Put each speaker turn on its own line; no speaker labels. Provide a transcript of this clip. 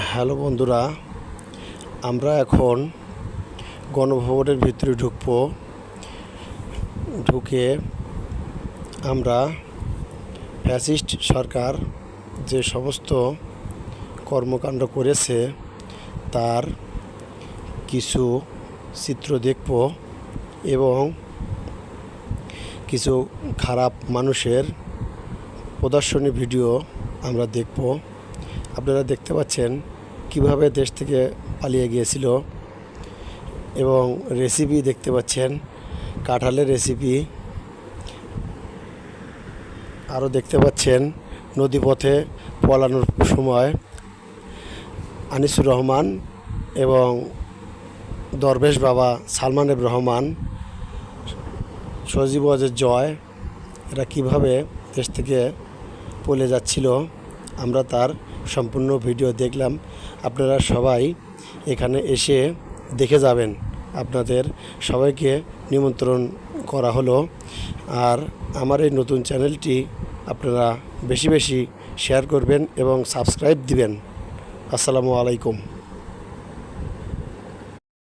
Hello বন্ধুরা, আমরা এখন গণভবনের ভিতরে ঢুকে আমরা ফ্যাসিস্ট সরকার যে সমস্ত কর্মকাণ্ড করেছে তার কিছু চিত্র দেখব এবং কিছু খারাপ মানুষের প্রদর্শনী ভিডিও আমরা দেখব। আপনারা দেখতে পাচ্ছেন কিভাবে দেশ থেকে পালিয়ে গিয়েছিল এবং রেসিপি দেখতে পাচ্ছেন, কাঁঠালের রেসিপি। আরও দেখতে পাচ্ছেন নদীপথে পলানোর সময় আনিসুর রহমান এবং দরবেশ বাবা সালমান এফ রহমান, সজীব ওয়াজেদ জয়, এরা কীভাবে দেশ থেকে পলে যাচ্ছিল আমরা তার সম্পূর্ণ ভিডিও দেখলাম। আপনারা সবাই এখানে এসে দেখে যাবেন। আপনাদের সবাইকে নিমন্ত্রণ করা হলো। আর আমার এই নতুন চ্যানেলটি আপনারা বেশি বেশি শেয়ার করবেন এবং সাবস্ক্রাইব দিবেন। আসসালামু আলাইকুম।